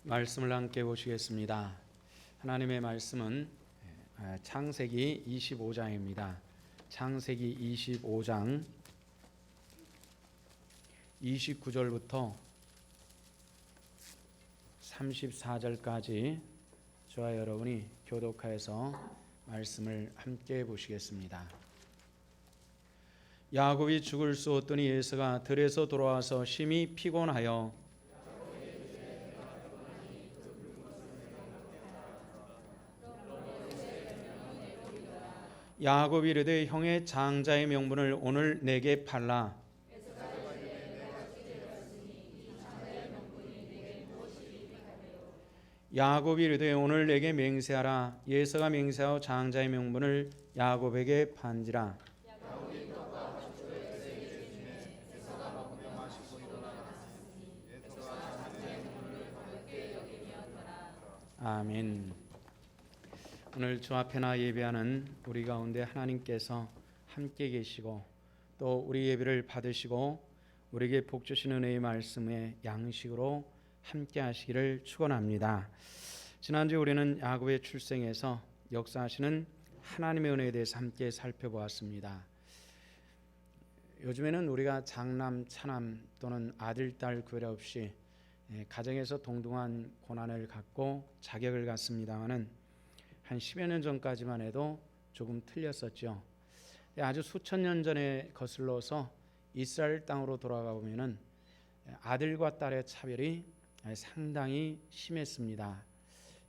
말씀을 함께 보시겠습니다. 하나님의 말씀은 창세기 25장입니다. 창세기 25장 29절부터 34절까지 저와 여러분이 교독하여서 말씀을 함께 보시겠습니다. 야곱이 죽을 쏘았더니 에서가 들에서 돌아와서 심히 피곤하여 야곱이 이르되 형의 장자의 명분을 오늘 내게 팔라. 야곱이 이르되 오늘 내게 맹세하라. 에서가 맹세하여 장자의 명분을 야곱에게 판지라. 아멘. 오늘 주 앞에 나 예배하는 우리 가운데 하나님께서 함께 계시고 또 우리 예배를 받으시고 우리에게 복 주신 은혜의 말씀의 양식으로 함께 하시기를 축원합니다. 지난주 우리는 야곱의 출생에서 역사하시는 하나님의 은혜에 대해서 함께 살펴보았습니다. 요즘에는 우리가 장남, 차남 또는 아들, 딸 구별 없이 가정에서 동등한 고난을 갖고 자격을 갖습니다마는 한 10여 년 전까지만 해도 조금 틀렸었죠. 아주 수천 년 전에 거슬러서 이스라엘 땅으로 돌아가 보면은 아들과 딸의 차별이 상당히 심했습니다.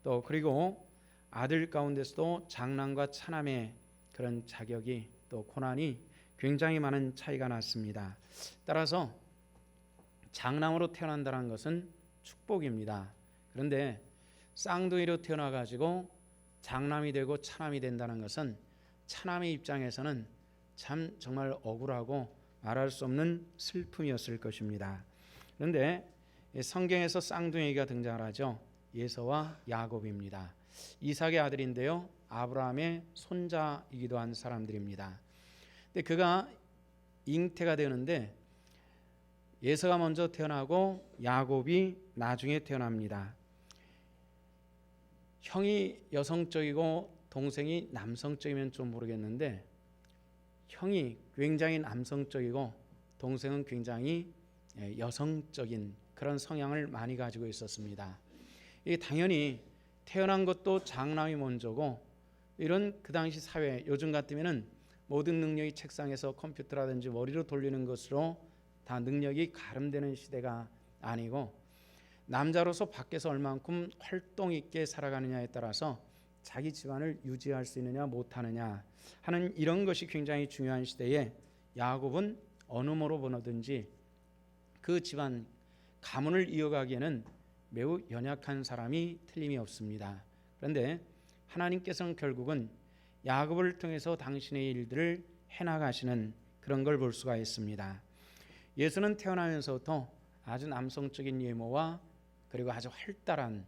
또 그리고 아들 가운데서도 장남과 차남의 그런 자격이 또 고난이 굉장히 많은 차이가 났습니다. 따라서 장남으로 태어난다는 것은 축복입니다. 그런데 쌍둥이로 태어나 가지고 장남이 되고 차남이 된다는 것은 차남의 입장에서는 참 정말 억울하고 말할 수 없는 슬픔이었을 것입니다. 그런데 성경에서 쌍둥이가 등장을 하죠. 에서와 야곱입니다. 이삭의 아들인데요, 아브라함의 손자이기도 한 사람들입니다. 근데 그가 잉태가 되는데 에서가 먼저 태어나고 야곱이 나중에 태어납니다. 형이 여성적이고 동생이 남성적이면 좀 모르겠는데 형이 굉장히 남성적이고 동생은 굉장히 여성적인 그런 성향을 많이 가지고 있었습니다. 이게 당연히 태어난 것도 장남이 먼저고 이런 그 당시 사회, 요즘 같으면은 모든 능력이 책상에서 컴퓨터라든지 머리로 돌리는 것으로 다 능력이 가름되는 시대가 아니고 남자로서 밖에서 얼만큼 활동 있게 살아가느냐에 따라서 자기 집안을 유지할 수 있느냐 못하느냐 하는 이런 것이 굉장히 중요한 시대에 야곱은 어느 모로 보너든지 그 집안 가문을 이어가기에는 매우 연약한 사람이 틀림이 없습니다. 그런데 하나님께서는 결국은 야곱을 통해서 당신의 일들을 해나가시는 그런 걸 볼 수가 있습니다. 예수는 태어나면서부터 아주 남성적인 외모와 그리고 아주 활달한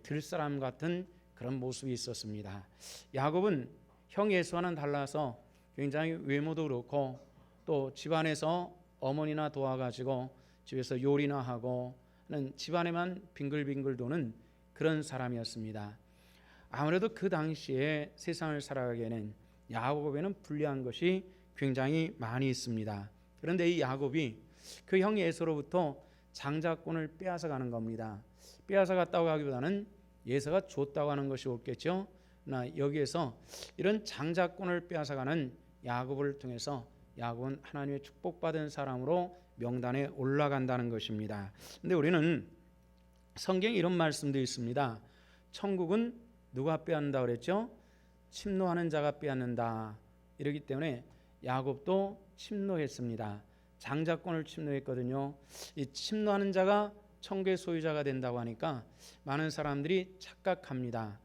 들사람 같은 그런 모습이 있었습니다. 야곱은 형 에서와는 달라서 굉장히 외모도 그렇고 또 집안에서 어머니나 도와가지고 집에서 요리나 하고 하는 집안에만 빙글빙글 도는 그런 사람이었습니다. 아무래도 그 당시에 세상을 살아가기에는 야곱에는 불리한 것이 굉장히 많이 있습니다. 그런데 이 야곱이 그 형 에서로부터 장자권을 빼앗아 가는 겁니다. 빼앗아 갔다고 하기보다는 에서가 줬다고 하는 것이 옳겠죠. 나 여기에서 이런 장자권을 빼앗아 가는 야곱을 통해서 야곱은 하나님의 축복받은 사람으로 명단에 올라간다는 것입니다. 근데 우리는 성경에 이런 말씀도 있습니다. 천국은 누가 빼앗는다 그랬죠? 침노하는 자가 빼앗는다. 이러기 때문에 야곱도 침노했습니다. 장자권을 침노했거든요. 이 침노하는 자가 천국의 소유자가 된다고 하니까 많은 사람들이 착각합니다.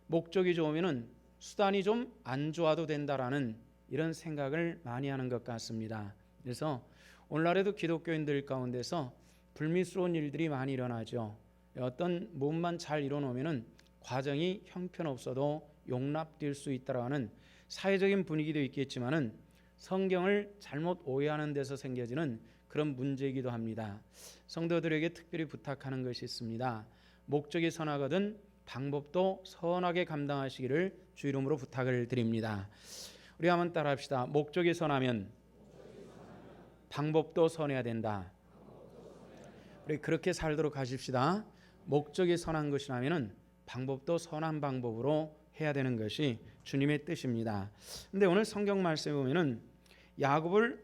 목적이 좋으면은 수단이 좀 안 좋아도 된다라는 이런 생각을 많이 하는 것 같습니다. 그래서 오늘날에도 기독교인들 가운데서 불미스러운 일들이 많이 일어나죠. 어떤 몸만 잘 이뤄놓으면은 과정이 형편없어도 용납될 수 있다라는 사회적인 분위기도 있겠지만은 성경을 잘못 오해하는 데서 생겨지는 그런 문제이기도 합니다. 성도들에게 특별히 부탁하는 것이 있습니다. 목적이 선하거든 방법도 선하게 감당하시기를 주 이름으로 부탁을 드립니다. 우리 한번 따라합시다. 목적이 선하면 방법도 선해야 된다. 우리 그렇게 살도록 하십시다. 목적이 선한 것이라면 방법도 선한 방법으로 해야 되는 것이 주님의 뜻입니다. 근데 오늘 성경 말씀에 보면은 야곱을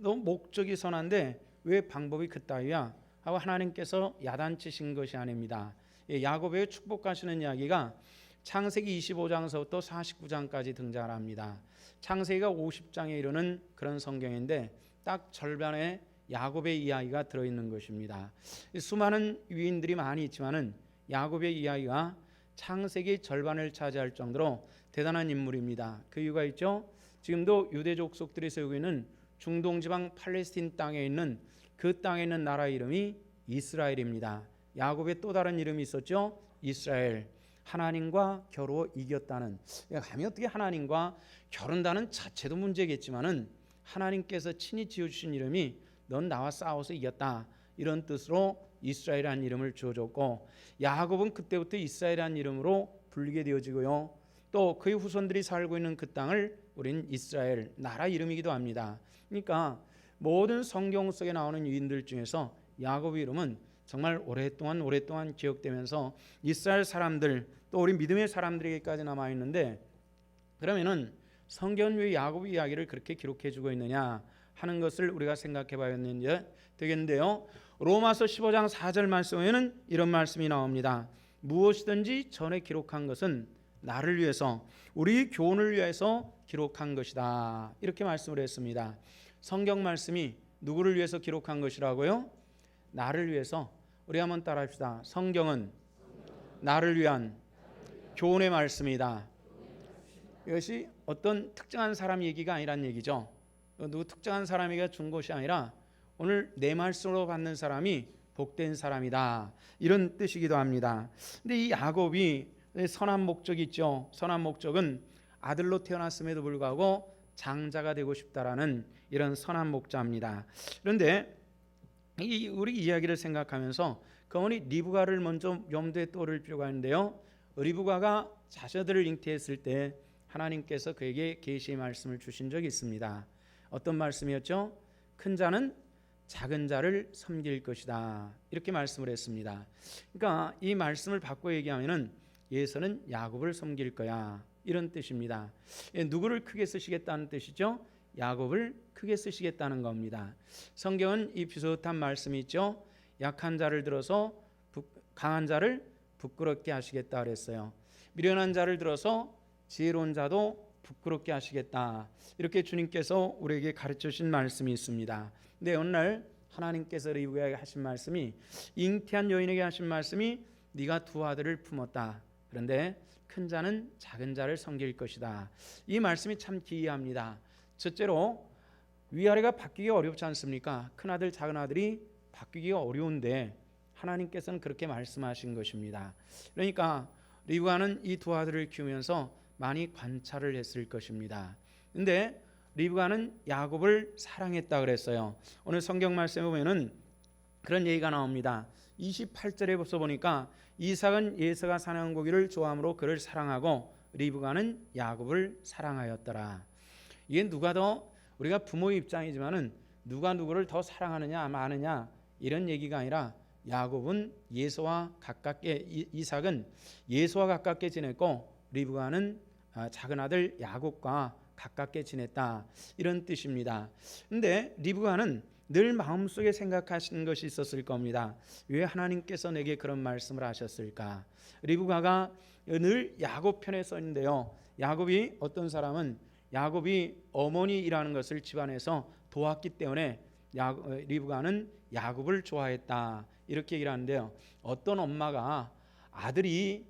너 목적이 선한데 왜 방법이 그따위야 하고 하나님께서 야단치신 것이 아닙니다. 야곱에게 축복하시는 이야기가 창세기 25장서부터 49장까지 등장합니다. 창세기가 50장에 이르는 그런 성경인데 딱 절반의 야곱의 이야기가 들어있는 것입니다. 수많은 위인들이 많이 있지만은 야곱의 이야기가 창세기 절반을 차지할 정도로 대단한 인물입니다. 그 이유가 있죠. 지금도 유대 족속들이 세우고 있는 중동 지방 팔레스틴 땅에 있는 그 땅에 있는 나라 이름이 이스라엘입니다. 야곱의 또 다른 이름이 있었죠. 이스라엘. 하나님과 겨루어 이겼다는. 감히 어떻게 하나님과 겨룬다는 자체도 문제겠지만은 하나님께서 친히 지어주신 이름이 넌 나와 싸워서 이겼다 이런 뜻으로 이스라엘이라는 이름을 주어줬고, 야곱은 그때부터 이스라엘이라는 이름으로 불리게 되어지고요. 또 그의 후손들이 살고 있는 그 땅을 우리는 이스라엘 나라 이름이기도 합니다. 그러니까 모든 성경 속에 나오는 유인들 중에서 야곱의 이름은 정말 오랫동안 기억되면서 이스라엘 사람들 또 우리 믿음의 사람들에게까지 남아 있는데, 그러면은 성경은 왜 야곱의 이야기를 그렇게 기록해주고 있느냐 하는 것을 우리가 생각해 봐야 되겠는데요. 로마서 15장 4절 말씀에는 이런 말씀이 나옵니다. 무엇이든지 전에 기록한 것은 나를 위해서 우리 교훈을 위해서 기록한 것이다 이렇게 말씀을 했습니다. 성경 말씀이 누구를 위해서 기록한 것이라고요? 나를 위해서. 우리 한번 따라합시다. 성경은 나를 위한 교훈의 말씀이다. 이것이 어떤 특정한 사람 얘기가 아니란 얘기죠. 누구 특정한 사람에게 준 것이 아니라 오늘 내 말씀으로 받는 사람이 복된 사람이다 이런 뜻이기도 합니다. 근데 이 야곱이 선한 목적이 있죠. 선한 목적은 아들로 태어났음에도 불구하고 장자가 되고 싶다라는 이런 선한 목자입니다. 그런데 우리 이야기를 생각하면서 그 어머니 리브가를 먼저 염두에 떠올릴 필요가 있는데요. 리브가가 자녀들을 잉태했을 때 하나님께서 그에게 계시의 말씀을 주신 적이 있습니다. 어떤 말씀이었죠? 큰 자는 작은 자를 섬길 것이다 이렇게 말씀을 했습니다. 그러니까 이 말씀을 바꿔 얘기하면은 예서는 야곱을 섬길 거야 이런 뜻입니다. 누구를 크게 쓰시겠다는 뜻이죠? 야곱을 크게 쓰시겠다는 겁니다. 성경은 이 비슷한 말씀이 있죠. 약한 자를 들어서 강한 자를 부끄럽게 하시겠다 그랬어요. 미련한 자를 들어서 지혜로운 자도 부끄럽게 하시겠다 이렇게 주님께서 우리에게 가르쳐 주신 말씀이 있습니다. 근데 어느 날 하나님께서 리브가에게 하신 말씀이, 잉태한 여인에게 하신 말씀이 네가 두 아들을 품었다. 그런데 큰 자는 작은 자를 섬길 것이다. 이 말씀이 참 기이합니다. 첫째로 위아래가 바뀌기 어렵지 않습니까? 큰 아들 작은 아들이 바뀌기가 어려운데 하나님께서는 그렇게 말씀하신 것입니다. 그러니까 리브가는 이 두 아들을 키우면서 많이 관찰을 했을 것입니다. 근데 리브가는 야곱을 사랑했다 그랬어요. 오늘 성경 말씀에 보면은 그런 얘기가 나옵니다. 28절에 벌써 보니까 이삭은 예서가 사냥한 고기를 좋아함으로 그를 사랑하고 리브가는 야곱을 사랑하였더라. 이게 누가 더, 우리가 부모의 입장이지만은 누가 누구를 더 사랑하느냐 마느냐 이런 얘기가 아니라 야곱은 예서와 가깝게, 이삭은 예서와 가깝게 지냈고 리브가는 작은 아들 야곱과 가깝게 지냈다 이런 뜻입니다. 근데 리브가는 늘 마음속에 생각하시는 것이 있었을 겁니다. 왜 하나님께서 내게 그런 말씀을 하셨을까? 리브가가 늘 야곱 편에 서 있는데요. 야곱이 어떤 사람은 야곱이 어머니라는 것을 집안에서 도왔기 때문에 리브가는 야곱을 좋아했다 이렇게 얘기를 하는데요. 어떤 엄마가 아들이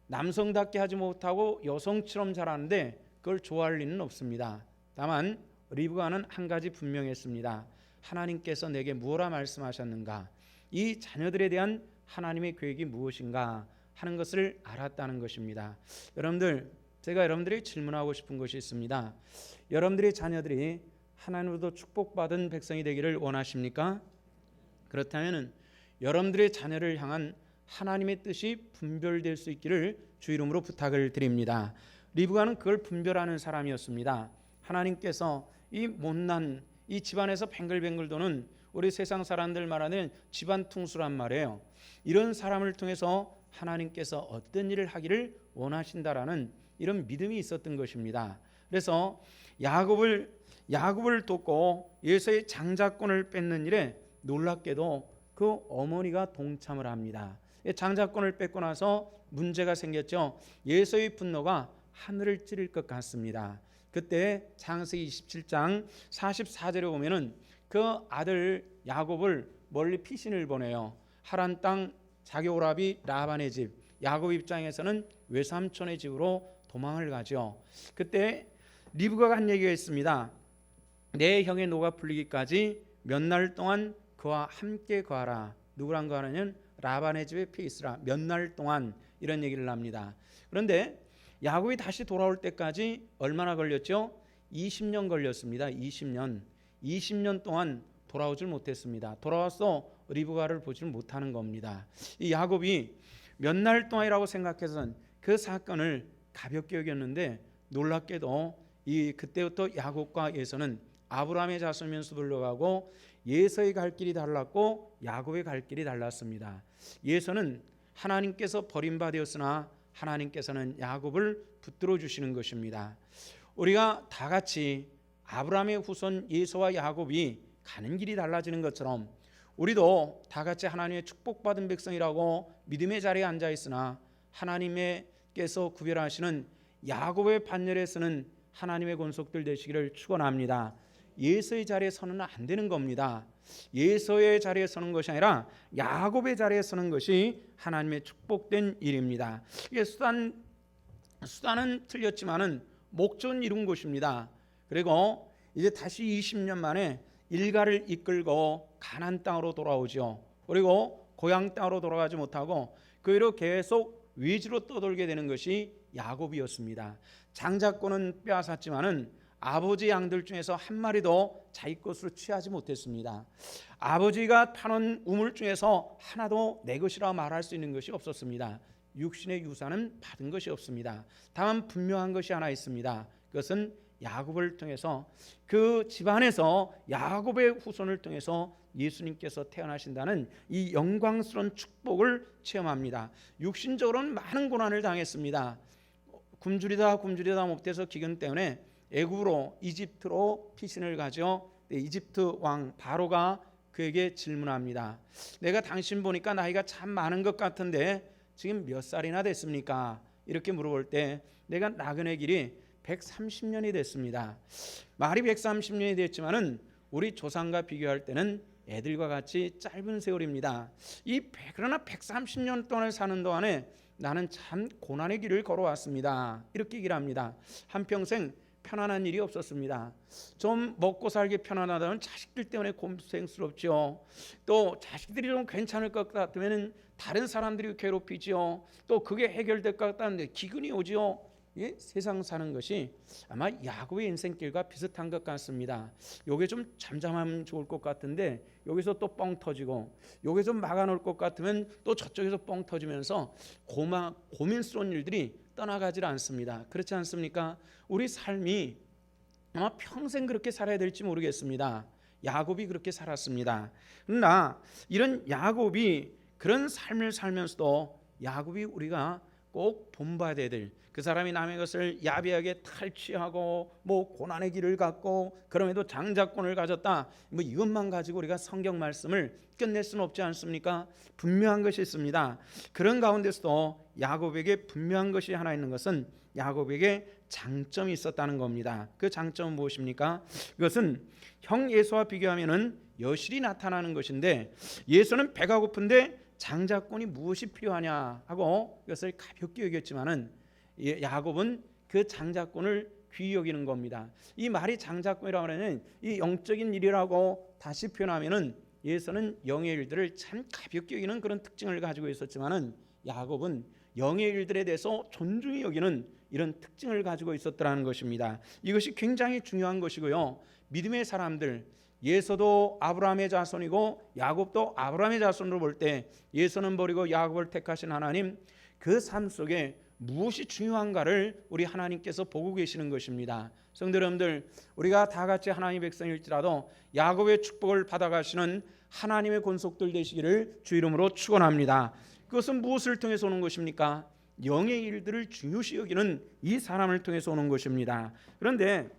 남성답게 하지 못하고 여성처럼 자라는데 그걸 좋아할 리는 없습니다. 다만 리브가는 한 가지 분명했습니다. 하나님께서 내게 무엇라 말씀하셨는가, 이 자녀들에 대한 하나님의 계획이 무엇인가 하는 것을 알았다는 것입니다. 여러분들, 제가 여러분들이 질문하고 싶은 것이 있습니다. 여러분들의 자녀들이 하나님으로부터 축복받은 백성이 되기를 원하십니까? 그렇다면 여러분들의 자녀를 향한 하나님의 뜻이 분별될 수 있기를 주 이름으로 부탁을 드립니다. 리브가는 그걸 분별하는 사람이었습니다. 하나님께서 이 못난 이 집안에서 뱅글뱅글 도는 우리 세상 사람들 말하는 집안 퉁수란 말이에요. 이런 사람을 통해서 하나님께서 어떤 일을 하기를 원하신다라는 이런 믿음이 있었던 것입니다. 그래서 야곱을 돕고 예수의 장자권을 뺏는 일에 놀랍게도 그 어머니가 동참을 합니다. 장자권을 뺏고 나서 문제가 생겼죠. 예수의 분노가 하늘을 찌를 것 같습니다. 그때 창세기 27장 44절에 보면은 그 아들 야곱을 멀리 피신을 보내요. 하란 땅 자기 오라비 라반의 집, 야곱 입장에서는 외삼촌의 집으로 도망을 가죠. 그때 리브가가 한 얘기가 있습니다. 내 형의 노가 풀리기까지 몇 날 동안 그와 함께 거하라. 누구랑 거하느냐면 라반의 집에 피해 있으라. 몇 날 동안 이런 얘기를 합니다. 그런데 야곱이 다시 돌아올 때까지 얼마나 걸렸죠? 20년 걸렸습니다. 20년 동안 돌아오질 못했습니다. 돌아와서 리브가를 보지를 못하는 겁니다. 이 야곱이 몇 날 동안이라고 생각해서는 그 사건을 가볍게 여겼는데 놀랍게도 그때부터 야곱과 에서는 아브라함의 자손이면서 불러가고 예서의 갈 길이 달랐고 야곱의 갈 길이 달랐습니다. 예서는 하나님께서 버림받았으나 하나님께서는 야곱을 붙들어 주시는 것입니다. 우리가 다 같이 아브라함의 후손 예서와 야곱이 가는 길이 달라지는 것처럼 우리도 다 같이 하나님의 축복받은 백성이라고 믿음의 자리에 앉아 있으나 하나님께서 구별하시는 야곱의 반열에 서는 하나님의 권속들 되시기를 축원합니다. 예서의 자리에 서는 안 되는 겁니다. 예서의 자리에 서는 것이 아니라 야곱의 자리에 서는 것이 하나님의 축복된 일입니다. 이게 수단은 틀렸지만은 목적은 이룬 것입니다. 그리고 이제 다시 20년 만에 일가를 이끌고 가나안 땅으로 돌아오죠. 그리고 고향 땅으로 돌아가지 못하고 그 위로 계속 외지로 떠돌게 되는 것이 야곱이었습니다. 장자권은 빼앗았지만은 아버지 양들 중에서 한 마리도 자기 것으로 취하지 못했습니다. 아버지가 파놓은 우물 중에서 하나도 내 것이라 말할 수 있는 것이 없었습니다. 육신의 유산은 받은 것이 없습니다. 다만 분명한 것이 하나 있습니다. 그것은 야곱을 통해서 그 집안에서 야곱의 후손을 통해서 예수님께서 태어나신다는 이 영광스러운 축복을 체험합니다. 육신적으로는 많은 고난을 당했습니다. 굶주리다 못해서 기근 때문에 애굽으로 이집트로 피신을 가죠. 이집트 왕 바로가 그에게 질문합니다. 내가 당신 보니까 나이가 참 많은 것 같은데 지금 몇 살이나 됐습니까? 이렇게 물어볼 때 내가 나그네 길이 130년이 됐습니다. 말이 130년이 됐지만은 우리 조상과 비교할 때는 애들과 같이 짧은 세월입니다. 그러나 130년 동안을 사는 동안에 나는 참 고난의 길을 걸어왔습니다. 이렇게 얘기를 합니다. 한평생 편안한 일이 없었습니다. 좀 먹고 살기 편안하다면 자식들 때문에 고생스럽죠. 또 자식들이 좀 괜찮을 것 같으면 다른 사람들이 괴롭히죠. 또 그게 해결될 것 같다는데 기근이 오죠. 세상 사는 것이 아마 야곱의 인생길과 비슷한 것 같습니다. 여기 좀 잠잠하면 좋을 것 같은데 여기서 또 뻥 터지고 여기 좀 막아놓을 것 같으면 또 저쪽에서 뻥 터지면서 고민스러운 일들이 떠나가질 않습니다. 그렇지 않습니까? 우리 삶이 아마 평생 그렇게 살아야 될지 모르겠습니다. 야곱이 그렇게 살았습니다. 그러나 이런 야곱이 그런 삶을 살면서도 야곱이 우리가 꼭 본받아야 될 그 사람이 남의 것을 야비하게 탈취하고 고난의 길을 갖고 그럼에도 장자권을 가졌다. 이것만 가지고 우리가 성경 말씀을 끝낼 수는 없지 않습니까? 분명한 것이 있습니다. 그런 가운데서도 야곱에게 분명한 것이 하나 있는 것은 야곱에게 장점이 있었다는 겁니다. 그 장점은 무엇입니까? 그것은 형 예수와 비교하면은 여실히 나타나는 것인데 예수는 배가 고픈데 장자권이 무엇이 필요하냐 하고 이것을 가볍게 여겼지만은 야곱은 그 장자권을 귀히 여기는 겁니다. 이 말이 장자권이라고 하면 이 영적인 일이라고 다시 표현하면은 예수는 영의 일들을 참 가볍게 여기는 그런 특징을 가지고 있었지만은 야곱은 영의 일들에 대해서 존중히 여기는 이런 특징을 가지고 있었더라는 것입니다. 이것이 굉장히 중요한 것이고요. 믿음의 사람들 예서도 아브라함의 자손이고 야곱도 아브라함의 자손으로 볼 때 예서는 버리고 야곱을 택하신 하나님, 그 삶 속에 무엇이 중요한가를 우리 하나님께서 보고 계시는 것입니다. 성도 여러분들, 우리가 다 같이 하나님의 백성일지라도 야곱의 축복을 받아가시는 하나님의 권속들 되시기를 주 이름으로 축원합니다. 그것은 무엇을 통해서 오는 것입니까? 영의 일들을 중요시 여기는 이 사람을 통해서 오는 것입니다. 그런데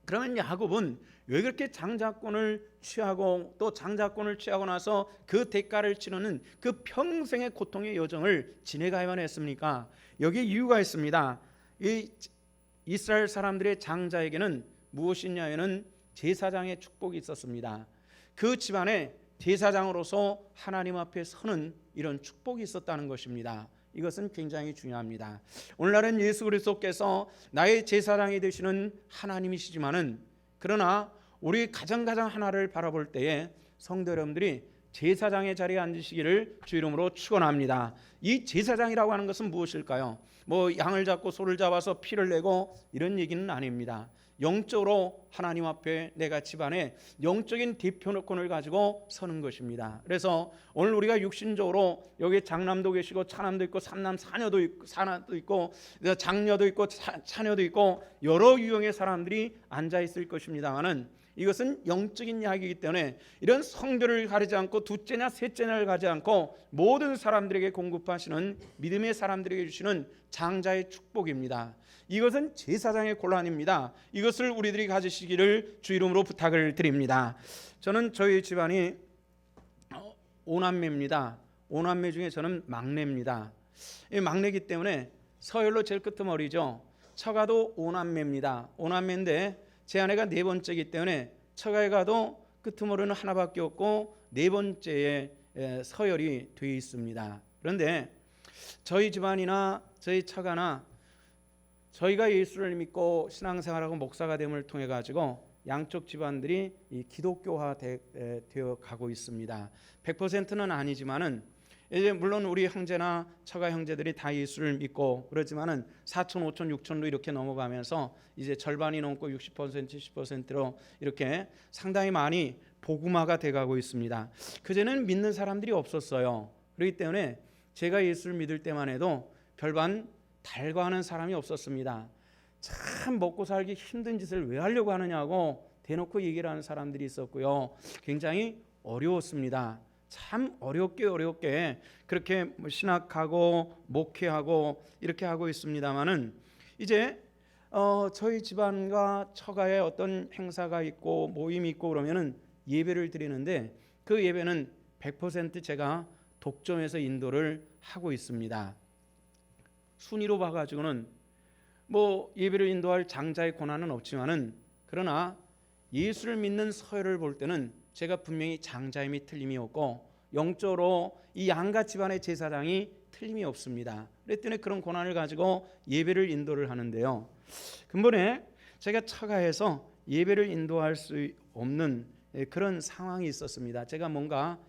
그러면 야곱은 왜 그렇게 장자권을 취하고 또 장자권을 취하고 나서 그 대가를 치르는 그 평생의 고통의 여정을 지내가야만 했습니까? 여기에 이유가 있습니다. 이 이스라엘 사람들의 장자에게는 무엇이냐면은 제사장의 축복이 있었습니다. 그 집안에 제사장으로서 하나님 앞에 서는 이런 축복이 있었다는 것입니다. 이것은 굉장히 중요합니다. 오늘날은 예수 그리스도께서 나의 제사장이 되시는 하나님이시지만은, 그러나 우리 가장 하나를 바라볼 때에 성도 여러분들이 제사장의 자리에 앉으시기를 주 이름으로 축원합니다. 이 제사장이라고 하는 것은 무엇일까요? 뭐 양을 잡고 소를 잡아서 피를 내고 이런 얘기는 아닙니다. 영적으로 하나님 앞에 내가 집안에 영적인 대표권을 가지고 서는 것입니다. 그래서 오늘 우리가 육신적으로 여기 장남도 계시고 차남도 있고 삼남 사녀도 있고 장녀도 있고 차녀도 있고 여러 유형의 사람들이 앉아 있을 것입니다만은, 이것은 영적인 이야기이기 때문에 이런 성별을 가리지 않고 둘째냐 셋째냐를 가지 않고 모든 사람들에게 공급하시는 믿음의 사람들에게 주시는 장자의 축복입니다. 이것은 제사장의 권한입니다. 이것을 우리들이 가지시기를 주 이름으로 부탁을 드립니다. 저는 저희 집안이 5남매입니다. 5남매 중에 저는 막내입니다. 막내이기 때문에 서열로 제일 끄트머리죠. 처가도 5남매입니다. 5남매인데 제 아내가 네 번째이기 때문에 처가에 가도 끄트머리는 하나밖에 없고 네 번째에 서열이 되어 있습니다. 그런데 저희 집안이나 저희 처가나 저희가 예수를 믿고 신앙생활하고 목사가 됨을 통해 가지고 양쪽 집안들이 이 기독교화 되어 가고 있습니다. 100%는 아니지만은 이제 물론 우리 형제나 처가 형제들이 다 예수를 믿고 그렇지만은 4천, 5천, 6천로 이렇게 넘어가면서 이제 절반이 넘고 60%, 70%로 이렇게 상당히 많이 복음화가 돼가고 있습니다. 그전에는 믿는 사람들이 없었어요. 그렇기 때문에 제가 예수를 믿을 때만 해도 별반 달과하는 사람이 없었습니다. 참 먹고 살기 힘든 짓을 왜 하려고 하느냐고 대놓고 얘기를 하는 사람들이 있었고요. 굉장히 어려웠습니다. 참 어렵게 그렇게 신학하고 목회하고 이렇게 하고 있습니다만은, 이제 저희 집안과 처가에 어떤 행사가 있고 모임이 있고 그러면은 예배를 드리는데 그 예배는 100% 제가 독점해서 인도를 하고 있습니다. 순위로 봐가지고는 뭐 예배를 인도할 장자의 권한은 없지만은, 그러나 예수를 믿는 서열을 볼 때는 제가 분명히 장자임이 틀림이 없고 영적으로 이 양가 집안의 제사장이 틀림이 없습니다. 그랬더니 그런 권한을 가지고 예배를 인도를 하는데요. 근본에 제가 처가에서 예배를 인도할 수 없는 그런 상황이 있었습니다. 제가 뭔가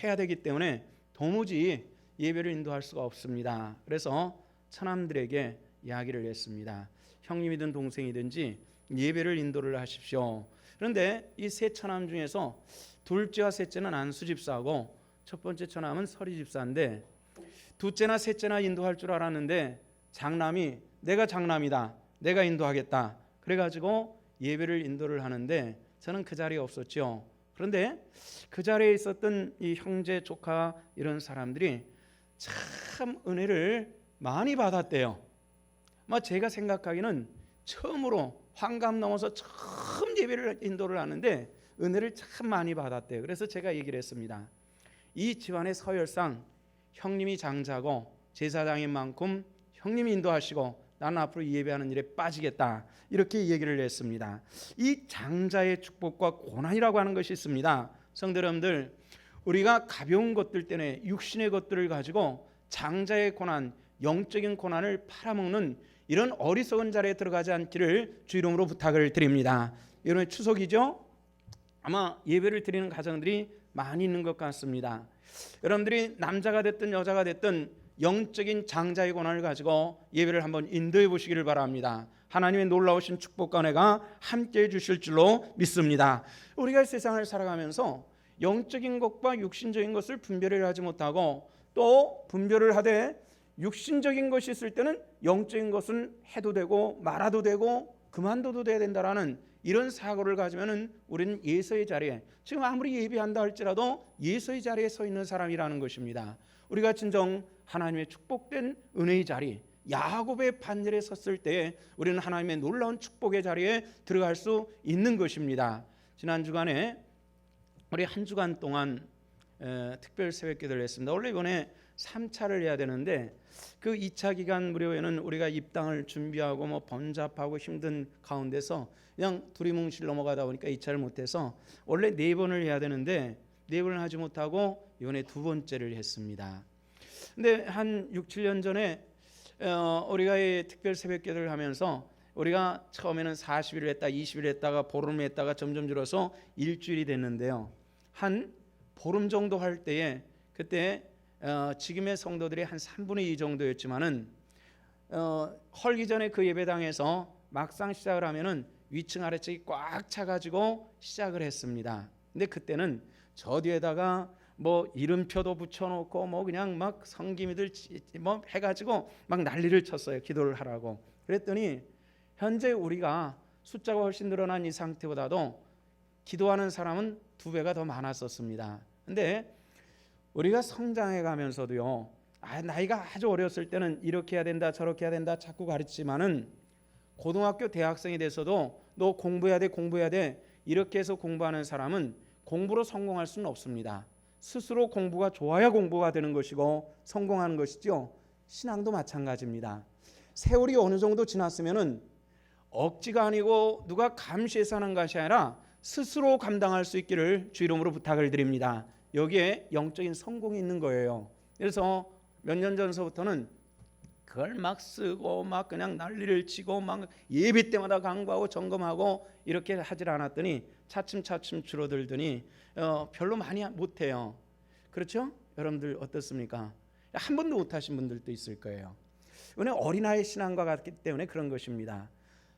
해야 되기 때문에 도무지 예배를 인도할 수가 없습니다. 그래서 처남들에게 이야기를 했습니다. 형님이든 동생이든지 예배를 인도를 하십시오. 그런데 이 세 처남 중에서 둘째와 셋째는 안수 집사고 첫 번째 처남은 서리 집사인데, 둘째나 셋째나 인도할 줄 알았는데 장남이 내가 장남이다, 내가 인도하겠다 그래가지고 예배를 인도를 하는데 저는 그 자리에 없었죠. 그런데 그 자리에 있었던 이 형제 조카 이런 사람들이 참 은혜를 많이 받았대요. 제가 생각하기는 처음으로 환갑 넘어서 처음 예배를 인도를 하는데 은혜를 참 많이 받았대요. 그래서 제가 얘기를 했습니다. 이 집안의 서열상 형님이 장자고 제사장인 만큼 형님이 인도하시고 나는 앞으로 예배하는 일에 빠지겠다, 이렇게 얘기를 했습니다. 이 장자의 축복과 고난이라고 하는 것이 있습니다. 성도 여러분들, 우리가 가벼운 것들 때문에 육신의 것들을 가지고 장자의 고난, 영적인 고난을 팔아먹는 이런 어리석은 자리에 들어가지 않기를 주 이름으로 부탁을 드립니다. 이번에 추석이죠? 아마 예배를 드리는 가정들이 많이 있는 것 같습니다. 여러분들이 남자가 됐든 여자가 됐든 영적인 장자의 고난을 가지고 예배를 한번 인도해 보시기를 바랍니다. 하나님의 놀라우신 축복과 은혜가 함께해 주실 줄로 믿습니다. 우리가 세상을 살아가면서 영적인 것과 육신적인 것을 분별을 하지 못하고 또 분별을 하되 육신적인 것이 있을 때는 영적인 것은 해도 되고 말아도 되고 그만둬도 돼야 된다라는 이런 사고를 가지면은 우리는 예서의 자리에, 지금 아무리 예배한다 할지라도 예서의 자리에 서 있는 사람이라는 것입니다. 우리가 진정 하나님의 축복된 은혜의 자리, 야곱의 반열에 섰을 때 우리는 하나님의 놀라운 축복의 자리에 들어갈 수 있는 것입니다. 지난 주간에 우리 한 주간 동안 특별 새벽기도를 했습니다. 원래 이번에 3차를 해야 되는데 그 2차 기간 무료에는 우리가 입당을 준비하고 뭐 번잡하고 힘든 가운데서 그냥 두리뭉실 넘어가다 보니까 2차를 못해서 원래 4번을 해야 되는데 4번을 하지 못하고 이번에 2번째를 했습니다. 근데 한 6, 7년 전에 우리가 이 특별 새벽기도를 하면서 우리가 처음에는 40일을 했다 20일 했다가 보름을 했다가 점점 줄어서 일주일이 됐는데요. 한 보름 정도 할 때에 그때 지금의 성도들이 한 3분의 2 정도였지만은 헐기 전에 그 예배당에서 막상 시작을 하면은 위층 아래층이 꽉 차가지고 시작을 했습니다. 근데 그때는 저 뒤에다가 뭐 이름표도 붙여놓고 뭐 그냥 막 성기미들 뭐 해가지고 막 난리를 쳤어요. 기도를 하라고. 그랬더니 현재 우리가 숫자가 훨씬 늘어난 이 상태보다도 기도하는 사람은 2배가 더 많았었습니다. 근데 우리가 성장해 가면서도요, 나이가 아주 어렸을 때는 이렇게 해야 된다 저렇게 해야 된다 자꾸 가르치지만은 고등학교 대학생이 돼서도 너 공부해야 돼 이렇게 해서 공부하는 사람은 공부로 성공할 수는 없습니다. 스스로 공부가 좋아야 공부가 되는 것이고 성공하는 것이죠. 신앙도 마찬가지입니다. 세월이 어느 정도 지났으면은 억지가 아니고 누가 감시해서 하는 것이 아니라 스스로 감당할 수 있기를 주 이름으로 부탁을 드립니다. 여기에 영적인 성공이 있는 거예요. 그래서 몇 년 전서부터는 그걸 막 쓰고 막 그냥 난리를 치고 막 예배 때마다 강구하고 점검하고 이렇게 하질 않았더니 차츰 줄어들더니 별로 많이 못해요. 그렇죠? 여러분들 어떻습니까? 한 번도 못하신 분들도 있을 거예요. 이번에 어린아이 신앙과 같기 때문에 그런 것입니다.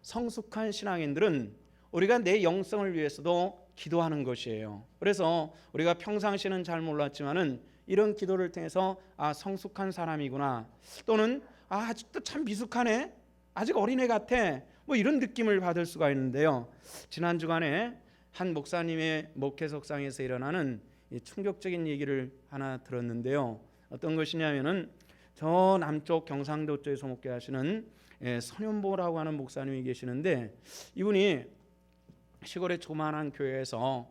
성숙한 신앙인들은 우리가 내 영성을 위해서도 기도하는 것이에요. 그래서 우리가 평상시는 잘 몰랐지만은 이런 기도를 통해서 성숙한 사람이구나, 또는 아직도 참 미숙하네, 아직 어린애 같아, 뭐 이런 느낌을 받을 수가 있는데요. 지난 주간에 한 목사님의 목회석상에서 일어나는 충격적인 얘기를 하나 들었는데요. 어떤 것이냐면은 저 남쪽 경상도 쪽에서 목회하시는 선현보라고 하는 목사님이 계시는데, 이분이 시골의 조만한 교회에서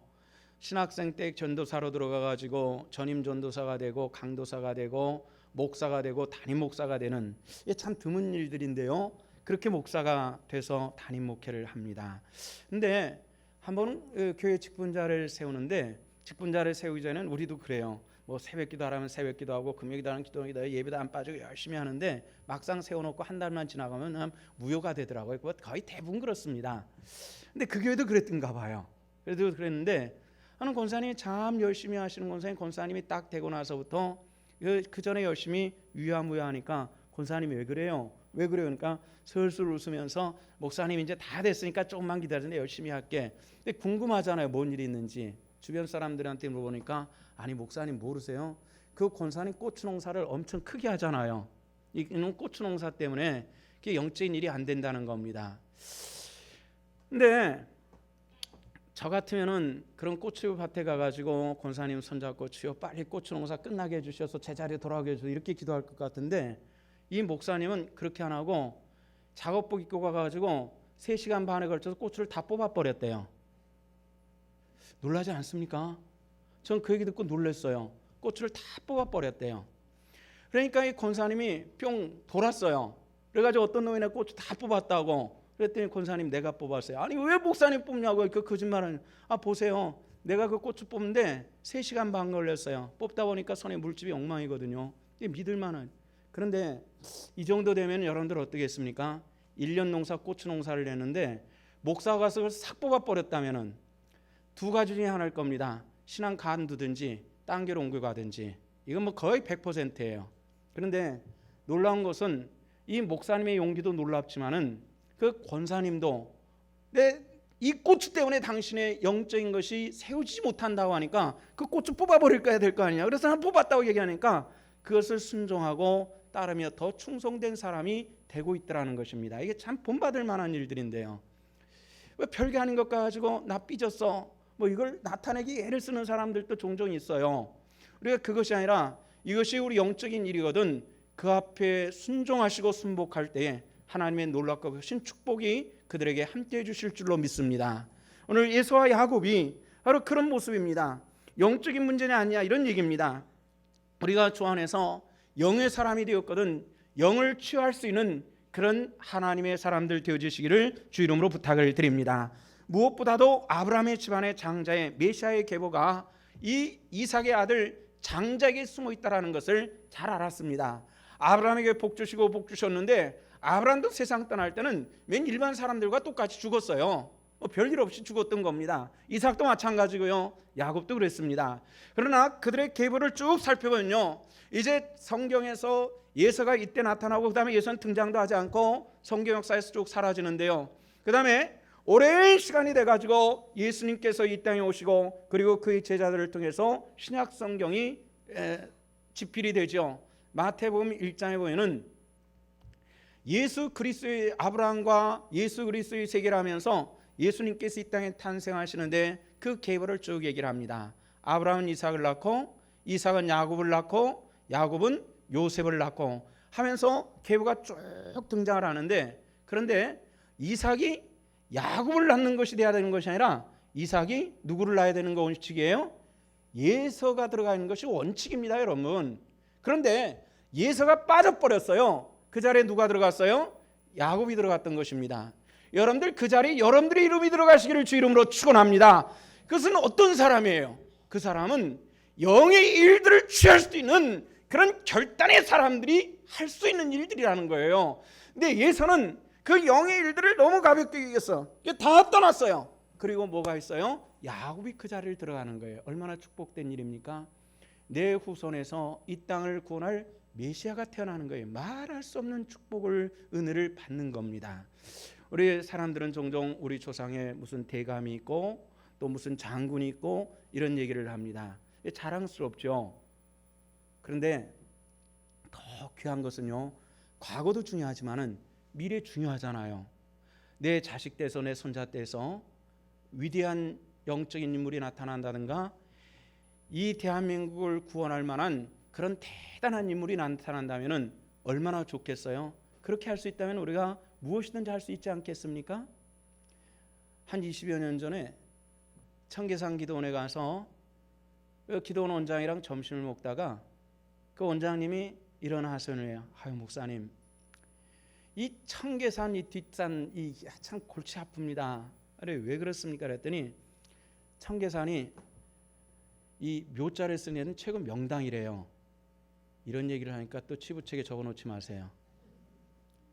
신학생 때 전도사로 들어가가지고 전임 전도사가 되고 강도사가 되고 목사가 되고 담임 목사가 되는, 참 드문 일들인데요. 그렇게 목사가 돼서 담임 목회를 합니다. 근데 한번 교회 직분자를 세우는데, 직분자를 세우기 전에는 우리도 그래요. 뭐 새벽기도 하라면 새벽기도 하고 금요기도 하면 기도하고 예배도 안 빠지고 열심히 하는데 막상 세워놓고 한 달만 지나가면 무효가 되더라고요. 거의 대부분 그렇습니다. 근데 그 교회도 그랬던가 봐요. 그래도 그랬는데 하는 권사님이 참 열심히 하시는 권사님이 딱 되고 나서부터 그 전에 열심히 위야무야하니까 권사님이 왜 그래요? 왜 그래요? 그러니까 슬슬 웃으면서 목사님 이제 다 됐으니까 조금만 기다리는데 열심히 할게. 근데 궁금하잖아요. 뭔 일이 있는지. 주변 사람들한테 물어보니까 아니 목사님 모르세요? 그 권사님 고추 농사를 엄청 크게 하잖아요. 이는 고추 농사 때문에 그게 영적인 일이 안 된다는 겁니다. 근데 저 같으면은 그런 고추밭에 가가지고 권사님 손잡고 주여 빨리 고추 농사 끝나게 해주셔서 제자리에 돌아오게 해주셔서 이렇게 기도할 것 같은데, 이 목사님은 그렇게 안 하고 작업복 입고 가가지고 3시간 반에 걸쳐서 고추를 다 뽑아버렸대요. 놀라지 않습니까? 전 그 얘기 듣고 놀랐어요. 고추를 다 뽑아버렸대요. 그러니까 이 권사님이 뿅 돌았어요. 그래가지고 어떤 놈이 내 고추 다 뽑았다고. 그랬더니 권사님 내가 뽑았어요. 아니 왜 목사님 뽑냐고. 그 거짓말은. 보세요. 내가 그 고추 뽑는데 3시간 반 걸렸어요. 뽑다 보니까 손에 물집이 엉망이거든요. 이게 믿을만한. 그런데 이 정도 되면 여러분들 어떻겠습니까? 1년 농사 고추 농사를 냈는데 목사가 가서 그걸 싹 뽑아버렸다면은 2가지 중에 하나일 겁니다. 신앙 간두든지 딴 교로 옮겨가든지. 이건 뭐 거의 100%예요. 그런데 놀라운 것은 이 목사님의 용기도 놀랍지만은 그 권사님도 이 고추 때문에 당신의 영적인 것이 세우지 못한다고 하니까 그 고추 뽑아버릴 거야 될 거 아니냐. 그래서 난 뽑았다고 얘기하니까 그것을 순종하고 따르며 더 충성된 사람이 되고 있더라는 것입니다. 이게 참 본받을 만한 일들인데요. 왜 별게 아닌 것 가지고 나 삐졌어 뭐 이걸 나타내기 애를 쓰는 사람들도 종종 있어요. 우리가 그것이 아니라 이것이 우리 영적인 일이거든. 그 앞에 순종하시고 순복할 때에 하나님의 놀랍고 크신 축복이 그들에게 함께해 주실 줄로 믿습니다. 오늘 에서와 야곱이 바로 그런 모습입니다. 영적인 문제는 아니야 이런 얘기입니다. 우리가 주 안에서 영의 사람이 되었거든 영을 취할 수 있는 그런 하나님의 사람들 되어주시기를 주 이름으로 부탁을 드립니다. 무엇보다도 아브라함의 집안의 장자의 메시아의 계보가 이 이삭의 아들 장자에게 숨어 있다는 것을 잘 알았습니다. 아브라함에게 복 주시고 복 주셨는데 아브라함도 세상 떠날 때는 맨 일반 사람들과 똑같이 죽었어요. 별일 없이 죽었던 겁니다. 이삭도 마찬가지고요. 야곱도 그랬습니다. 그러나 그들의 계보를 쭉 살펴보면요, 이제 성경에서 예서가 이때 나타나고 그 다음에 예서는 등장도 하지 않고 성경 역사에서 쭉 사라지는데요. 그 다음에 오랜 시간이 돼가지고 예수님께서 이 땅에 오시고 그리고 그의 제자들을 통해서 신약 성경이 집필이 되죠. 마태복음 1장에 보면은 예수 그리스도의 아브라함과 예수 그리스도의 세계라면서 예수님께서 이 땅에 탄생하시는데 그 계보를 쭉 얘기를 합니다. 아브라함은 이삭을 낳고 이삭은 야곱을 낳고 야곱은 요셉을 낳고 하면서 계보가 쭉 등장을 하는데, 그런데 이삭이 야곱을 낳는 것이 돼야 되는 것이 아니라 이삭이 누구를 낳아야 되는 거 원칙이에요? 예서가 들어가 있는 것이 원칙입니다, 여러분. 그런데 예서가 빠져버렸어요. 그 자리에 누가 들어갔어요? 야곱이 들어갔던 것입니다. 여러분들 그 자리에 여러분들의 이름이 들어가시기를 주 이름으로 축원합니다. 그것은 어떤 사람이에요? 그 사람은 영의 일들을 취할 수 있는 그런 결단의 사람들이 할 수 있는 일들이라는 거예요. 근데 예서는 그 영의 일들을 너무 가볍게 여겼어. 다 떠났어요. 그리고 뭐가 있어요? 야곱이 그 자리를 들어가는 거예요. 얼마나 축복된 일입니까? 내 후손에서 이 땅을 구원할 메시아가 태어나는 거예요. 말할 수 없는 축복을, 은혜를 받는 겁니다. 우리 사람들은 종종 우리 조상에 무슨 대감이 있고 또 무슨 장군이 있고 이런 얘기를 합니다. 자랑스럽죠. 그런데 더 귀한 것은요, 과거도 중요하지만은 미래 중요하잖아요. 내 자식 때에서 내 손자 때에서 위대한 영적인 인물이 나타난다든가 이 대한민국을 구원할 만한 그런 대단한 인물이 나타난다면 얼마나 좋겠어요. 그렇게 할 수 있다면 우리가 무엇이든지 할 수 있지 않겠습니까? 한 20여 년 전에 청계산 기도원에 가서 기도원 원장이랑 점심을 먹다가 그 원장님이 이런 하소연을 해요. 아유 목사님, 이 청계산 이 뒷산 이 참 골치 아픕니다. 그래 왜 그렇습니까? 그랬더니 청계산이 이 묘자를 쓰는 애는 최고 명당이래요. 이런 얘기를 하니까 또 치부책에 적어놓지 마세요.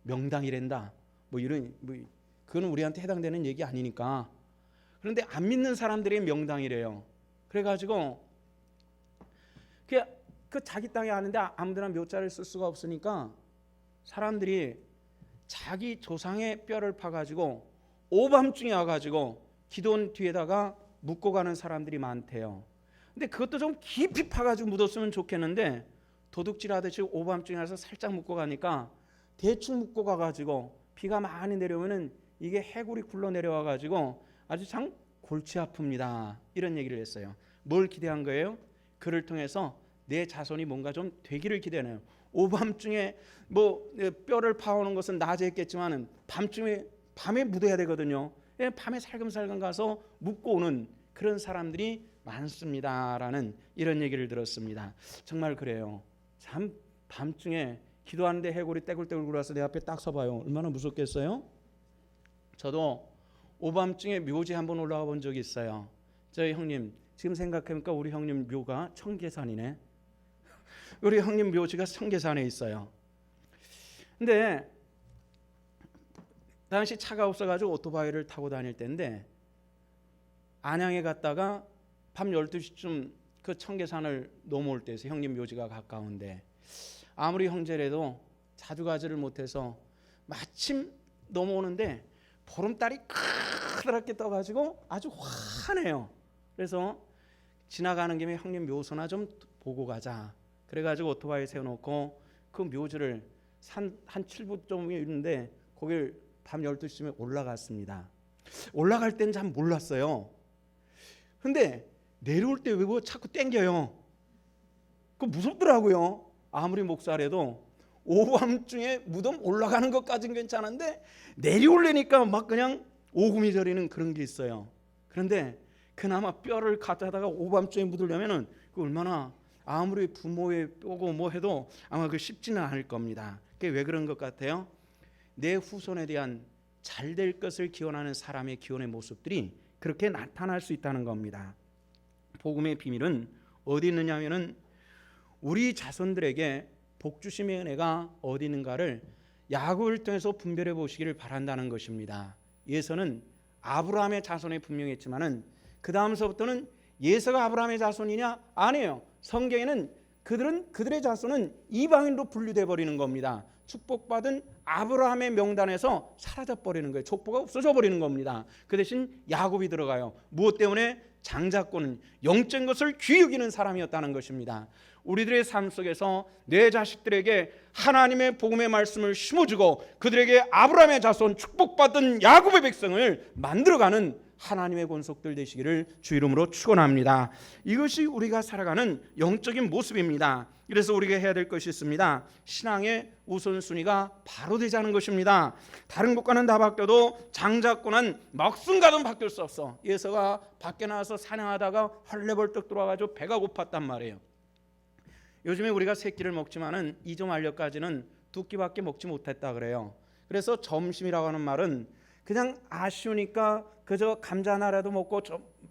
명당이란다. 뭐 이런 그건 우리한테 해당되는 얘기 아니니까. 그런데 안 믿는 사람들이 명당이래요. 그래가지고 그 자기 땅에 아는데 아무데나 묘자를 쓸 수가 없으니까 사람들이 자기 조상의 뼈를 파가지고 오밤중에 와가지고 기도원 뒤에다가 묻고 가는 사람들이 많대요. 근데 그것도 좀 깊이 파가지고 묻었으면 좋겠는데 도둑질하듯이 오밤중에 와서 살짝 묻고 가니까 대충 묻고 가가지고 비가 많이 내려오면은 이게 해골이 굴러 내려와가지고 아주 참 골치 아픕니다. 이런 얘기를 했어요. 뭘 기대한 거예요? 그를 통해서 내 자손이 뭔가 좀 되기를 기대하네요. 오밤중에 뭐 뼈를 파오는 것은 낮에 했겠지만은 밤에 묻어야 되거든요. 밤에 살금살금 가서 묻고 오는 그런 사람들이 많습니다라는 이런 얘기를 들었습니다. 정말 그래요. 참 밤중에 기도하는데 해골이 떼굴떼굴 굴어서 내 앞에 딱 서봐요. 얼마나 무섭겠어요? 저도 오밤중에 묘지 한번 올라가 본 적이 있어요. 저희 형님 지금 생각해보니까 우리 형님 묘가 청계산이네. 우리 형님 묘지가 청계산에 있어요. 근데 당시 차가 없어가지고 오토바이를 타고 다닐 때인데 안양에 갔다가 밤 12시쯤 그 청계산을 넘어올 때에서 형님 묘지가 가까운데 아무리 형제라도 자주 가지를 못해서 마침 넘어오는데 보름달이 크다랗게 떠가지고 아주 환해요. 그래서 지나가는 김에 형님 묘소나 좀 보고 가자. 그래가지고 오토바이 세워놓고 그 묘지를 산 한 7분 정도 있는데 거길 밤 12시쯤에 올라갔습니다. 올라갈 때는 잘 몰랐어요. 근데 내려올 때 왜 자꾸 땡겨요? 그거 무섭더라고요. 아무리 목사래도 오밤중에 무덤 올라가는 것까지는 괜찮은데 내려올래니까 막 그냥 오금이 저리는 그런 게 있어요. 그런데 그나마 뼈를 가져다가 오밤중에 묻으려면은 그 얼마나 아무리 부모의 뼈고 뭐 해도 아마 그 쉽지는 않을 겁니다. 그게 왜 그런 것 같아요? 내 후손에 대한 잘 될 것을 기원하는 사람의 기원의 모습들이 그렇게 나타날 수 있다는 겁니다. 복음의 비밀은 어디 있느냐면은 우리 자손들에게 복주심의 은혜가 어디 있는가를 야곱을 통해서 분별해 보시기를 바란다는 것입니다. 예서는 아브라함의 자손에 분명했지만은 그 다음서부터는 예서가 아브라함의 자손이냐? 아니에요. 성경에는 그들의 자손은 이방인으로 분류돼 버리는 겁니다. 축복받은 아브라함의 명단에서 사라져 버리는 거예요. 족보가 없어져 버리는 겁니다. 그 대신 야곱이 들어가요. 무엇 때문에? 장자권은 영적인 것을 귀히 여기는 사람이었다는 것입니다. 우리들의 삶 속에서 내 자식들에게 하나님의 복음의 말씀을 심어주고 그들에게 아브라함의 자손 축복받은 야곱의 백성을 만들어가는 하나님의 권속들 되시기를 주 이름으로 축원합니다. 이것이 우리가 살아가는 영적인 모습입니다. 그래서 우리가 해야 될 것이 있습니다. 신앙의 우선순위가 바로 되자는 것입니다. 다른 것과는 다 바뀌어도 장자권은 먹순간은 바뀔 수 없어. 예서가 밖에 나와서 사냥하다가 헐레벌떡 들어와가지고 배가 고팠단 말이에요. 요즘에 우리가 새끼를 먹지만은 이 좀 알려까지는 두 끼밖에 먹지 못했다 그래요. 그래서 점심이라고 하는 말은 그냥 아쉬우니까 그저 감자 하나라도 먹고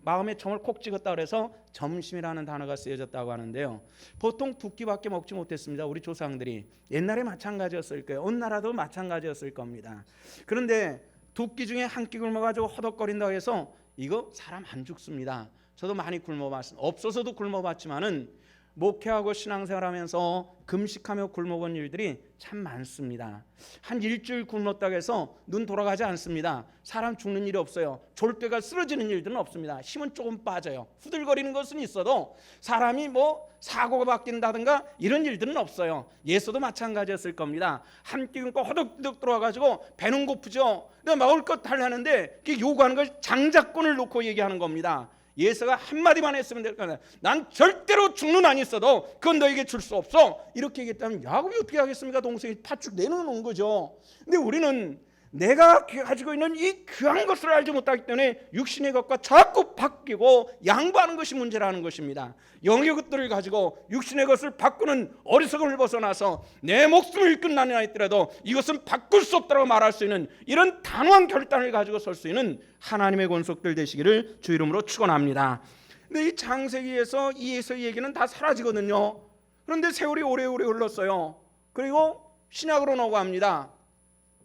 마음에 점을 콕 찍었다 그래서 점심이라는 단어가 쓰여졌다고 하는데요. 보통 두 끼밖에 먹지 못했습니다. 우리 조상들이 옛날에 마찬가지였을 거예요. 어느 나라도 마찬가지였을 겁니다. 그런데 두 끼 중에 한 끼 굶어가지고 허덕거린다고 해서 이거 사람 안 죽습니다. 저도 많이 굶어봤습니다. 없어서도 굶어봤지만은 목회하고 신앙생활하면서 금식하며 굶어본 일들이 참 많습니다. 한 일주일 굶었다고 해서 눈 돌아가지 않습니다. 사람 죽는 일이 없어요. 졸뼈가 쓰러지는 일들은 없습니다. 힘은 조금 빠져요. 후들거리는 것은 있어도 사람이 뭐 사고가 바뀐다든가 이런 일들은 없어요. 예수도 마찬가지였을 겁니다. 한 끼 굶고 허덕허덕 들어와가지고 배는 고프죠. 내가 먹을 것 하려는데 요구하는 걸 장자권을 놓고 얘기하는 겁니다. 예수가 한마디만 했으면 될 거야. 난 절대로 죽는 안 있어도 그건 너에게 줄 수 없어. 이렇게 얘기했다면 야곱이 어떻게 하겠습니까? 동생이 팥죽 내놓은 거죠. 근데 우리는 내가 가지고 있는 이 귀한 것을 알지 못하기 때문에 육신의 것과 자꾸 바뀌고 양보하는 것이 문제라는 것입니다. 영의 것들을 가지고 육신의 것을 바꾸는 어리석음을 벗어나서 내 목숨을 끝나냐 했더라도 이것은 바꿀 수 없다고 말할 수 있는 이런 단호한 결단을 가지고 설 수 있는 하나님의 권속들 되시기를 주 이름으로 축원합니다. 근데 이 창세기에서 이 예서의 얘기는 다 사라지거든요. 그런데 세월이 오래오래 흘렀어요. 그리고 신약으로 넘어갑니다.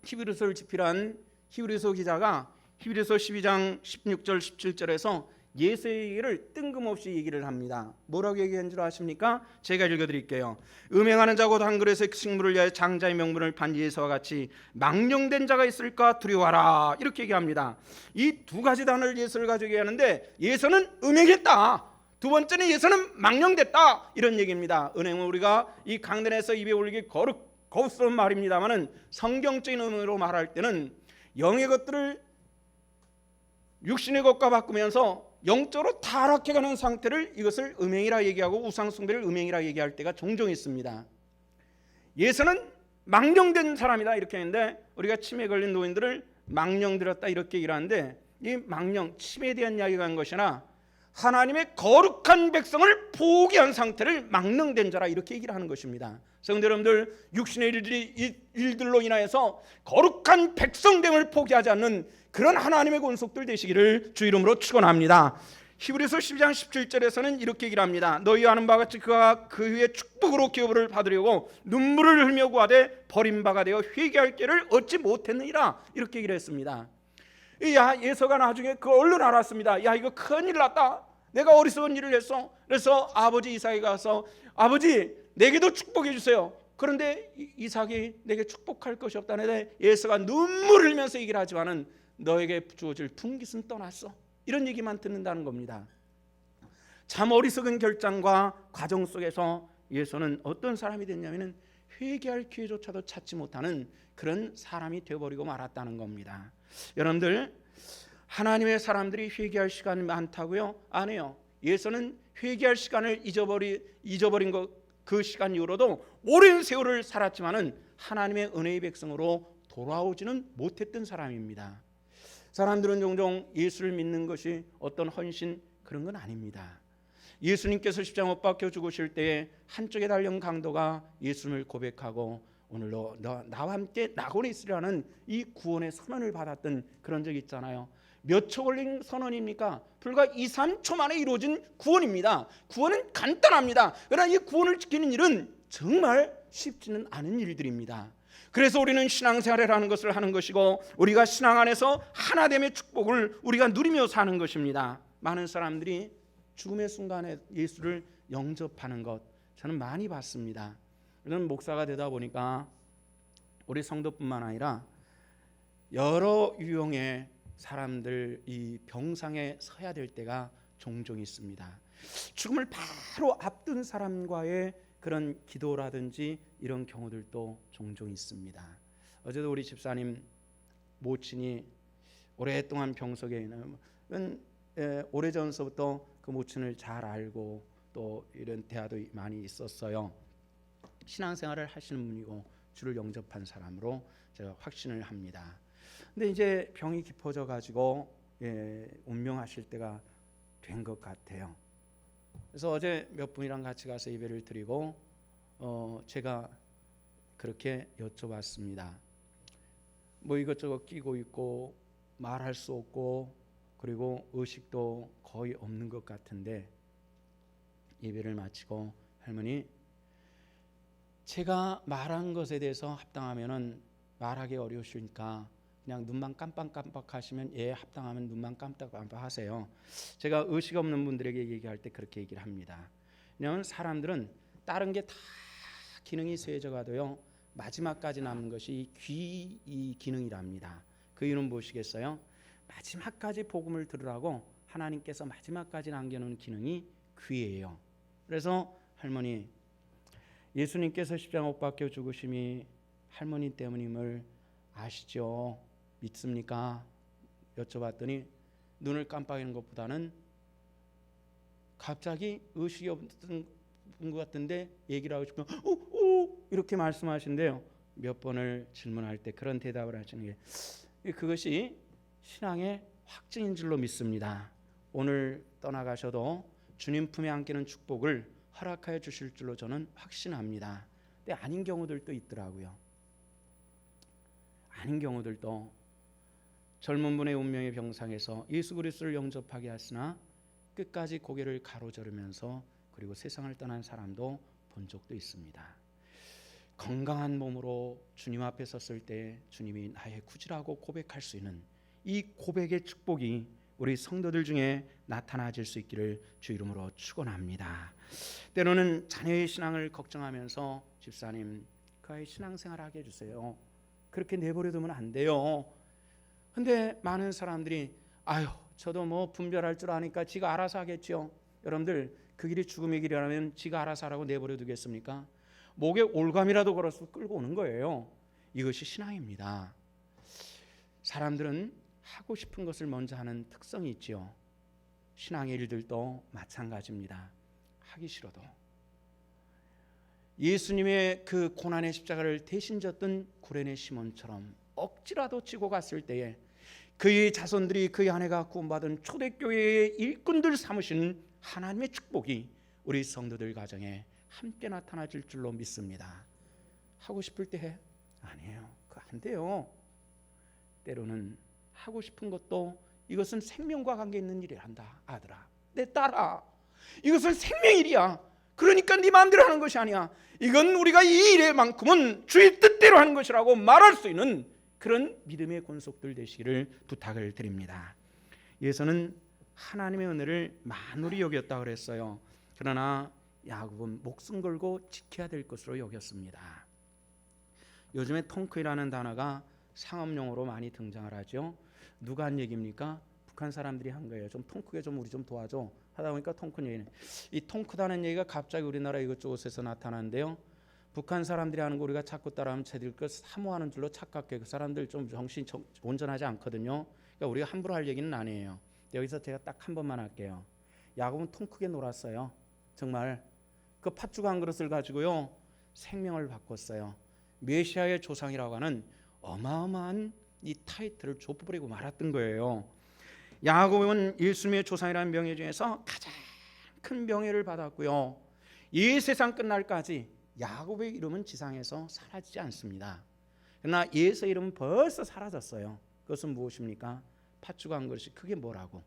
히브리서를 집필한 히브리서 기자가 히브리서 12장 16절 17절에서 예수의 얘기를 뜬금없이 얘기를 합니다. 뭐라고 얘기한 줄 아십니까? 제가 읽어드릴게요. 음행하는 자 곧 한 그릇의 식물을 위하여 장자의 명분을 판 예수와 같이 망령된 자가 있을까 두려워하라 이렇게 얘기합니다. 이 두 가지 단어를 예수를 가지고 얘기하는데 예수는 음행했다. 두 번째는 예수는 망령됐다 이런 얘기입니다. 은행은 우리가 이 강단에서 입에 올리기 거스러운 말입니다만은 성경적인 의미로 말할 때는 영의 것들을 육신의 것과 바꾸면서 영적으로 타락해가는 상태를 이것을 음행이라 얘기하고 우상숭배를 음행이라 얘기할 때가 종종 있습니다. 예수는 망령된 사람이다 이렇게 했는데 우리가 치매에 걸린 노인들을 망령들었다 이렇게 얘기를 하는데 이 망령, 치매에 대한 이야기가 한 것이나 하나님의 거룩한 백성을 포기한 상태를 망령된 자라 이렇게 얘기를 하는 것입니다. 성도 여러분들, 육신의 일들로 인하여서 거룩한 백성됨을 포기하지 않는 그런 하나님의 권속들 되시기를 주 이름으로 축원합니다. 히브리서 12장 17절에서는 이렇게 얘기를 합니다. 너희와 하는 바와 같이 그가 그 후에 축복으로 기업을 받으려고 눈물을 흘며 구하되 버린 바가 되어 회개할 길을 얻지 못했느니라 이렇게 얘기를 했습니다. 예서가 나중에 그 얼른 알았습니다. 야 이거 큰일 났다. 내가 어리석은 일을 했어. 그래서 아버지 이삭이 가서 아버지 내게도 축복해 주세요. 그런데 이삭이 내게 축복할 것이 없다네. 에서가 눈물을 흘리면서 얘기를 하지만은 너에게 주어질 분깃은 떠났어. 이런 얘기만 듣는다는 겁니다. 참 어리석은 결정과 과정 속에서 에서는 어떤 사람이 됐냐면은 회개할 기회조차도 찾지 못하는 그런 사람이 되어버리고 말았다는 겁니다. 여러분들, 하나님의 사람들이 회개할 시간이 많다고요? 아니에요. 에서는 회개할 시간을 잊어버린 그 시간 이후로도 오랜 세월을 살았지만은 하나님의 은혜의 백성으로 돌아오지는 못했던 사람입니다. 사람들은 종종 예수를 믿는 것이 어떤 헌신 그런 건 아닙니다. 예수님께서 십자가 못 박혀 죽으실 때에 한쪽에 달린 강도가 예수님을 고백하고 오늘로 나와 함께 낙원에 있으라는 이 구원의 선언을 받았던 그런 적이 있잖아요. 몇 초 걸린 선언입니까? 불과 2, 3초 만에 이루어진 구원입니다. 구원은 간단합니다. 그러나 이 구원을 지키는 일은 정말 쉽지는 않은 일들입니다. 그래서 우리는 신앙생활이라는 것을 하는 것이고 우리가 신앙 안에서 하나됨의 축복을 우리가 누리며 사는 것입니다. 많은 사람들이 죽음의 순간에 예수를 영접하는 것 저는 많이 봤습니다. 저는 목사가 되다 보니까 우리 성도뿐만 아니라 여러 유형의 사람들 이 병상에 서야 될 때가 종종 있습니다. 죽음을 바로 앞둔 사람과의 그런 기도라든지 이런 경우들도 종종 있습니다. 어제도 우리 집사님 모친이 오랫동안 병석에 있는 오래전서부터 그 모친을 잘 알고 또 이런 대화도 많이 있었어요. 신앙생활을 하시는 분이고 주를 영접한 사람으로 제가 확신을 합니다. 근데 이제 병이 깊어져 가지고 운명하실 때가 된 것 같아요. 그래서 어제 몇 분이랑 같이 가서 예배를 드리고 제가 그렇게 여쭤봤습니다. 뭐 이것저것 끼고 있고 말할 수 없고 그리고 의식도 거의 없는 것 같은데 예배를 마치고 할머니 제가 말한 것에 대해서 합당하면은 말하기 어려우시니까 그냥 눈만 깜빡깜빡 하시면 합당하면 눈만 깜빡깜빡 하세요. 제가 의식 없는 분들에게 얘기할 때 그렇게 얘기를 합니다. 왜냐하면 사람들은 다른 게 다 기능이 쇠해져 가도요 마지막까지 남는 것이 귀 기능이랍니다. 그 이유는 무엇이겠어요? 마지막까지 복음을 들으라고 하나님께서 마지막까지 남겨놓은 기능이 귀예요. 그래서 할머니 예수님께서 십자가 못 박혀 죽으심이 할머니 때문임을 아시죠? 믿습니까? 여쭤봤더니 눈을 깜빡이는 것보다는 갑자기 의식이 없는 것 같은데 얘기를 하고 싶으면 이렇게 말씀하신대요. 몇 번을 질문할 때 그런 대답을 하시는 게 그것이 신앙의 확증인 줄로 믿습니다. 오늘 떠나가셔도 주님 품에 안기는 축복을 허락하여 주실 줄로 저는 확신합니다. 근데 아닌 경우들도 있더라고요. 아닌 경우들도 젊은 분의 운명의 병상에서 예수 그리스도를 영접하게 하시나 끝까지 고개를 가로저르면서 그리고 세상을 떠난 사람도 본 적도 있습니다. 건강한 몸으로 주님 앞에 섰을 때 주님이 나의 구주라고 고백할 수 있는 이 고백의 축복이 우리 성도들 중에 나타나질 수 있기를 주 이름으로 축원합니다. 때로는 자녀의 신앙을 걱정하면서 집사님 그 아이 신앙생활 하게 해주세요. 그렇게 내버려 두면 안 돼요. 근데 많은 사람들이 저도 뭐 분별할 줄 아니까 지가 알아서 하겠죠. 여러분들 그 길이 죽음의 길이라면 지가 알아서 하라고 내버려 두겠습니까? 목에 올감이라도 걸어서 끌고 오는 거예요. 이것이 신앙입니다. 사람들은 하고 싶은 것을 먼저 하는 특성이 있지요. 신앙의 일들도 마찬가지입니다. 하기 싫어도 예수님의 그 고난의 십자가를 대신 졌던 구레네 시몬처럼 억지라도 지고 갔을 때에 그의 자손들이 그의 아내가 구원받은 초대교회의 일꾼들 삼으신 하나님의 축복이 우리 성도들 가정에 함께 나타나질 줄로 믿습니다. 하고 싶을 때 해? 아니에요. 그거 안 돼요. 때로는 하고 싶은 것도 이것은 생명과 관계 있는 일이란다. 아들아, 내 딸아, 이것은 생명일이야. 그러니까 네 마음대로 하는 것이 아니야. 이건 우리가 이 일에만큼은 주의 뜻대로 하는 것이라고 말할 수 있는 그런 믿음의 권속들 되시기를 부탁을 드립니다. 예수는 하나님의 은혜를 만홀히 여겼다 그랬어요. 그러나 야곱은 목숨 걸고 지켜야 될 것으로 여겼습니다. 요즘에 통크이라는 단어가 상업용어로 많이 등장을 하죠. 누가 한 얘기입니까? 북한 사람들이 한 거예요. 좀 통크게 좀 우리 좀 도와줘 하다 보니까 통크 얘기는, 이 통크다는 얘기가 갑자기 우리나라 이것저것에서 나타나는데요. 북한 사람들이 하는 거 우리가 자꾸 따라하면 쟤들 그 사모하는 줄로 착각해. 그 사람들 좀 정신 온전하지 않거든요. 그러니까 우리가 함부로 할 얘기는 아니에요. 여기서 제가 딱 한 번만 할게요. 야곱은 통 크게 놀았어요. 정말 그 팥죽 한 그릇을 가지고요 생명을 바꿨어요. 메시아의 조상이라고 하는 어마어마한 이 타이틀을 줘버리고 말았던 거예요. 야곱은 일수의 조상이라는 명예 중에서 가장 큰 명예를 받았고요. 이 세상 끝날까지 야곱의 이름은 지상에서 사라지지 않습니다. 그러나 예수의 이름은 벌써 사라졌어요. 그것은 무엇입니까? 팥죽 한 것이 그게 뭐라고?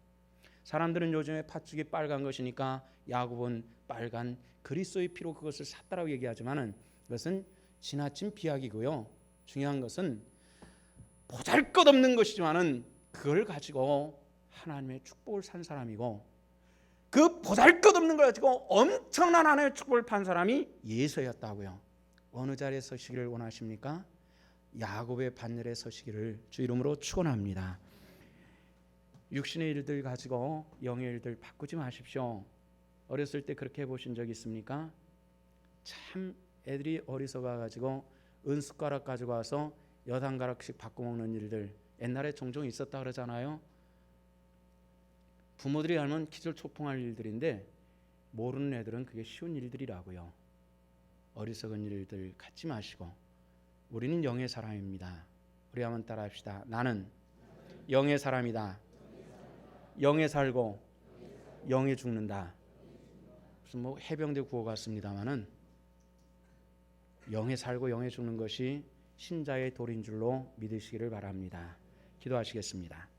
사람들은 요즘에 팥죽이 빨간 것이니까 야곱은 빨간 그리스도의 피로 그것을 샀다라고 얘기하지만은 그것은 지나친 비약이고요. 중요한 것은 보잘것없는 것이지만은 그걸 가지고 하나님의 축복을 산 사람이고, 그 보잘것없는 걸 가지고 엄청난 하나님의 축복을 판 사람이 예수였다고요. 어느 자리에 서시기를 원하십니까? 야곱의 반열에 서시기를 주 이름으로 축원합니다. 육신의 일들 가지고 영의 일들 바꾸지 마십시오. 어렸을 때 그렇게 해보신 적 있습니까? 참 애들이 어리석어 가지고 은숟가락 가지고 와서 여단가락씩 바꿔 먹는 일들 옛날에 종종 있었다 그러잖아요. 부모들이 알면 기절초풍할 일들인데 모르는 애들은 그게 쉬운 일들이라고요. 어리석은 일들 갖지 마시고 우리는 영의 사람입니다. 우리 한번 따라합시다. 나는 영의 사람이다. 영에 살고 영에 죽는다. 무슨 뭐 해병대 구호 같습니다만은 영에 살고 영에 죽는 것이 신자의 도리인 줄로 믿으시기를 바랍니다. 기도하시겠습니다.